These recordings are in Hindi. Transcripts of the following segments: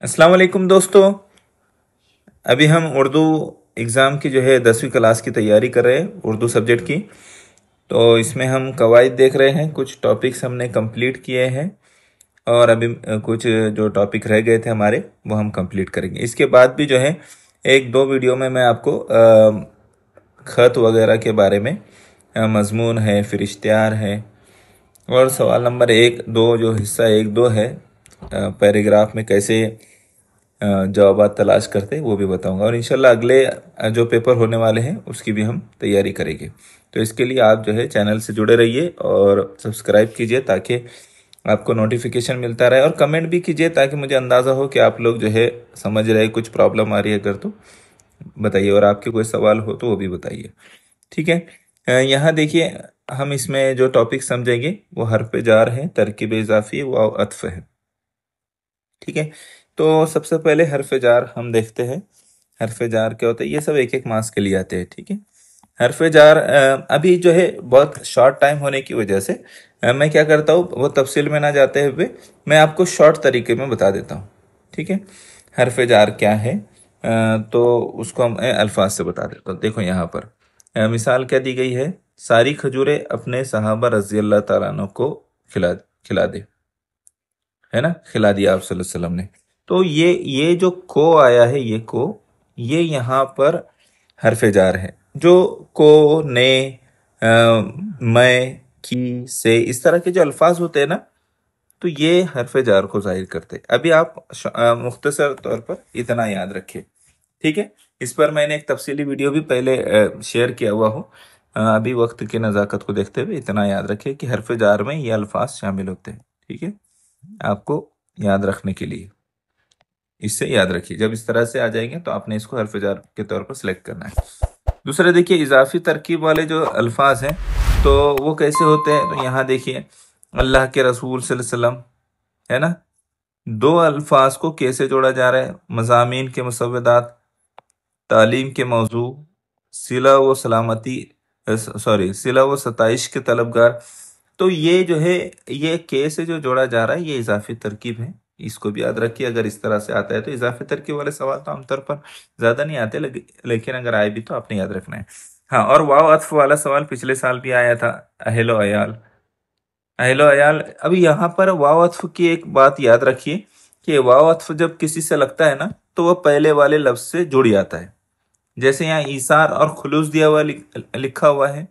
अस्सलाम वालेकुम दोस्तों। अभी हम उर्दू एग्ज़ाम की 10वीं क्लास की तैयारी कर रहे हैं, उर्दू सब्जेक्ट की। तो इसमें हम कवायद देख रहे हैं, कुछ टॉपिक्स हमने कंप्लीट किए हैं और अभी कुछ जो टॉपिक रह गए थे हमारे वो हम कंप्लीट करेंगे। इसके बाद भी एक दो वीडियो में मैं आपको ख़त वगैरह के बारे में मज़मून है, फिर इश्तिहार है और सवाल नंबर एक दो जो हिस्सा एक दो है पैराग्राफ में कैसे जवाब तलाश करते वो भी बताऊंगा। और इंशाल्लाह अगले जो पेपर होने वाले हैं उसकी भी हम तैयारी करेंगे। तो इसके लिए आप चैनल से जुड़े रहिए और सब्सक्राइब कीजिए ताकि आपको नोटिफिकेशन मिलता रहे, और कमेंट भी कीजिए ताकि मुझे अंदाज़ा हो कि आप लोग समझ रहे, कुछ प्रॉब्लम आ रही है अगर तो बताइए, और आपके कोई सवाल हो तो वो भी बताइए। ठीक है। यहाँ देखिए, हम इसमें जो टॉपिक समझेंगे वो हरफ जार है, तरकीब इजाफी वाव अत्फ है। ठीक है। तो सबसे पहले हरफ जार हम देखते हैं। हरफ जार क्या होता है, ये सब एक एक मार्क्स के लिए आते हैं। ठीक है। हरफ जार अभी बहुत शॉर्ट टाइम होने की वजह से मैं क्या करता हूँ, वो तफसील में ना जाते हुए मैं आपको शॉर्ट तरीके में बता देता हूँ। ठीक है। हरफ जार क्या है, तो उसको हम अल्फाज से बता देता हूँ। देखो यहाँ पर मिसाल क्या दी गई है, सारी खजूरें अपने सहाबा रजी अल्लाह ताला अन्हु को खिला खिला दे, है ना, खिला दिया आप सल्लल्लाहु अलैहि वसल्लम ने। तो ये जो को आया है, ये यहाँ पर हरफे जार है। जो को, ने, मैं, की, से, इस तरह के जो अल्फाज होते हैं ना, तो ये हरफे जार को जाहिर करते हैं। अभी आप मुख्तसर तौर पर इतना याद रखिए। ठीक है। इस पर मैंने एक तफसीली वीडियो भी पहले शेयर किया हुआ हो। अभी वक्त की नज़ाकत को देखते हुए इतना याद रखिए कि हरफे जार में ये अल्फाज शामिल होते हैं। ठीक है। आपको याद रखने के लिए इससे याद रखिए, जब इस तरह से आ जाएंगे तो आपने इसको हरफ जार के तौर पर सिलेक्ट करना है। दूसरा देखिए, इजाफी तरकीब वाले जो अल्फाज हैं तो वो कैसे होते हैं, तो यहाँ देखिए, अल्लाह के रसूल सल्लल्लाहु अलैहि वसल्लम, है ना, दो अल्फाज को कैसे जोड़ा जा रहा है, मज़ामीन के मुसव्वदात, तालीम के मौजू, सिला व सलामती, सॉरी सिला व सताइश के तलबगार। तो ये ये के से जो जोड़ा जा रहा है ये इजाफी तरकीब है। इसको भी याद रखिए। अगर इस तरह से आता है तो इजाफी तरकीब वाले सवाल तो आमतौर पर ज़्यादा नहीं आते, लेकिन अगर आए भी तो आपने याद रखना है। हाँ, और वाव अत्फ वाला सवाल पिछले साल भी आया था, अहलो अयाल। अहलो अयाल, अभी यहाँ पर वाव अत्फ की एक बात याद रखिए कि वाव अत्फ जब किसी से लगता है ना तो वह पहले वाले लफ्ज से जुड़ जाता है। जैसे यहाँ ईसार और खुलूस दिया हुआ लिखा हुआ है,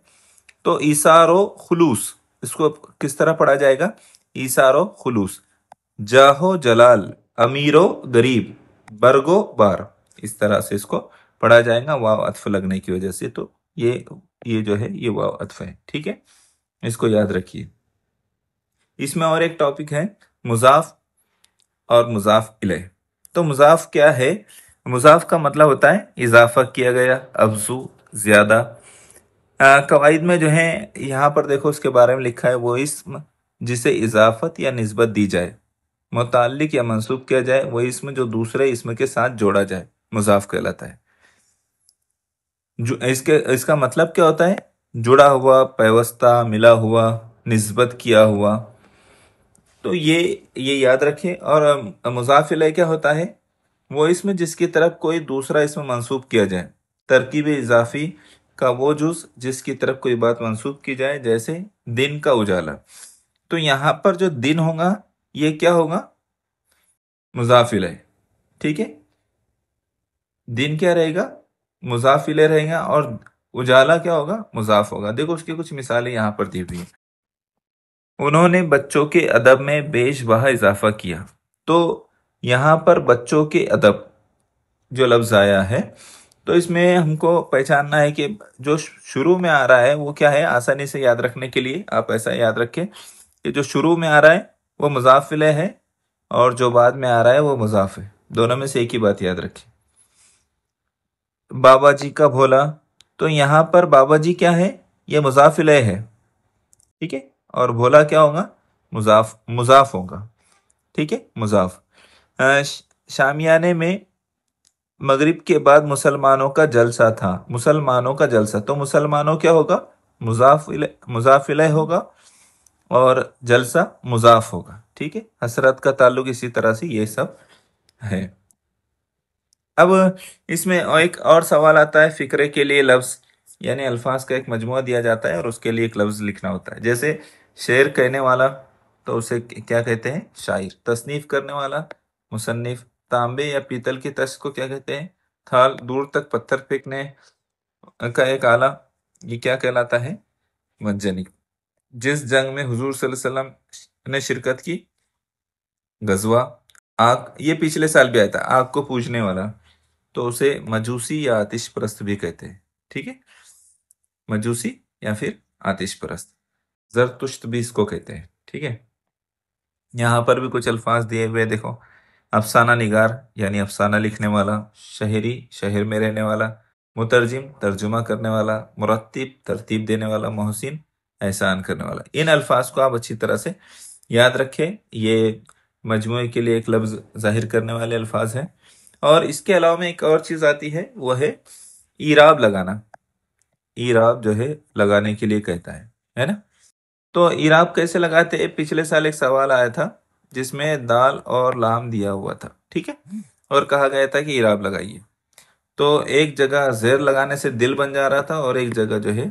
तो ईसारो खुलूस, इसको किस तरह पढ़ा जाएगा, ईसारो खुलूस। जाहो जलाल, अमीरो गरीब, बरगो बार, इस तरह से इसको पढ़ा जाएगा वाव अत्फ लगने की वजह से। तो ये ये वाव अत्फ है। ठीक है। इसको याद रखिए। इसमें और एक टॉपिक है, मुजाफ और मुजाफ इलैह। तो मुजाफ क्या है, मुजाफ का मतलब होता है इजाफा किया गया, अफजू, ज्यादा। कवाइद में यहाँ पर देखो उसके बारे में लिखा है, वो इस्म जिसे इजाफत या निस्बत दी जाए, मुताल्लिक या मंसूब किया जाए, वो इस्म जो दूसरे इस्म के साथ जोड़ा जाए, मुजाफ कहलाता है। जो इसका मतलब क्या होता है, जुड़ा हुआ, पैवस्ता, मिला हुआ, निस्बत किया हुआ। तो ये याद रखें। और मुजाफ इलैह क्या होता है, वो इसमें जिसकी तरफ कोई दूसरा इसमें मंसूब किया जाए। तरकीब इजाफी का वो जुज जिसकी तरफ कोई बात मंसूब की जाए, जैसे दिन का उजाला। तो यहाँ पर जो दिन होगा ये क्या होगा, मुजाफ इलैह। ठीक है। दिन क्या रहेगा, मुजाफ इलैह रहेगा, और उजाला क्या होगा, मुजाफ होगा। देखो उसकी कुछ मिसालें यहाँ पर दी हुई हैं। उन्होंने बच्चों के अदब में बेशबहा इजाफा किया। तो यहाँ पर बच्चों के अदब जो लफ्ज आया है, तो इसमें हमको पहचानना है कि जो शुरू में आ रहा है वो क्या है। आसानी से याद रखने के लिए आप ऐसा याद रखें कि जो शुरू में आ रहा है वो मुजाफ इलैह है, और जो बाद में आ रहा है वो मुजाफ है। दोनों में से एक ही बात याद रखें। बाबा जी का भोला, तो यहाँ पर बाबा जी क्या है, ये मुजाफ इलैह है। ठीक है। और भोला क्या होगा, मुजाफ मुजाफ होगा। ठीक है, मुजाफ। शामियाने में मगरिब के बाद मुसलमानों का जलसा था, मुसलमानों का जलसा, तो मुसलमानों क्या होगा, मुजाफ इलैह होगा, और जलसा मुजाफ होगा। ठीक है। हसरत का ताल्लुक इसी तरह से ये सब है। अब इसमें एक और सवाल आता है, फिक्रे के लिए लफ्ज, यानी अल्फाज का एक मजमुआ दिया जाता है और उसके लिए एक लफ्ज लिखना होता है। जैसे शेर कहने वाला, तो उसे क्या कहते हैं? शायर। तसनीफ करने वाला, मुसन्निफ। तांबे या पीतल की तस्त को क्या कहते हैं? थाल। दूर तक पत्थर फेंकने का एक आला, ये क्या कहलाता है? मंजनिक। जिस जंग में हुजूर सल्लल्लाहु अलैहि वसल्लम ने शिरकत की, गजवा। आग, ये पिछले साल भी आया था, आग को पूजने वाला, तो उसे मजूसी या आतिश परस्त भी कहते हैं। ठीक है, मजूसी या फिर आतिश परस्त। जरतुश्त भी इसको कहते हैं। ठीक है, यहाँ पर भी कुछ अल्फाज दिए हुए हैं, देखो। अफसाना निगार, यानी अफसाना लिखने वाला। शहरी, शहर में रहने वाला। मुतरजिम, तर्जुमा करने वाला। मुरत्तिब, तरतीब देने वाला। मोहसिन, एहसान करने वाला। इन अल्फाज को आप अच्छी तरह से याद रखें। ये मजमूए के लिए एक लफ्ज जाहिर करने वाले अल्फाज हैं। और इसके अलावा में एक और चीज आती है, वो है ईराब लगाना। ईराब जो है लगाने के लिए कहता है ना? तो ईराब कैसे लगाते हैं? पिछले साल एक सवाल आया था जिसमें दाल और लाम दिया हुआ था, ठीक है, और कहा गया था कि ईराब लगाइए। तो एक जगह जेर लगाने से दिल बन जा रहा था और एक जगह जो है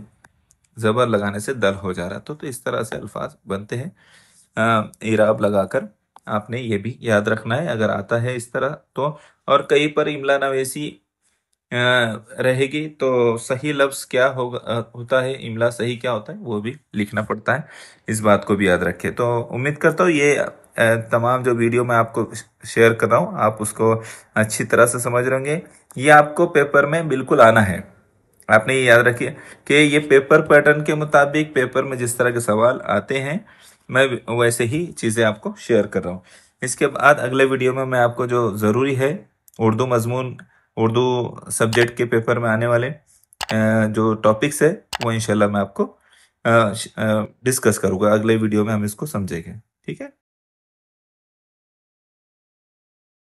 जबर लगाने से दल हो जा रहा था। तो इस तरह से अल्फाज बनते हैं ईराब लगाकर। आपने ये भी याद रखना है अगर आता है इस तरह तो। और कहीं पर इमला नवेसी रहेगी तो सही लफ्ज क्या होगा, होता है, इमला सही क्या होता है वो भी लिखना पड़ता है। इस बात को भी याद रखें। तो उम्मीद करता हूँ ये तमाम जो वीडियो मैं आपको शेयर कर रहा हूँ आप उसको अच्छी तरह से समझ रहे होंगे। ये आपको पेपर में बिल्कुल आना है। आपने ये याद रखिए कि ये पेपर पैटर्न के मुताबिक पेपर में जिस तरह के सवाल आते हैं मैं वैसे ही चीज़ें आपको शेयर कर रहा हूँ। इसके बाद अगले वीडियो में मैं आपको जो ज़रूरी है उर्दू मजमून, उर्दू सब्जेक्ट के पेपर में आने वाले जो टॉपिक्स है वो इंशाल्लाह मैं आपको डिस्कस करूँगा। अगले वीडियो में हम इसको समझेंगे। ठीक है।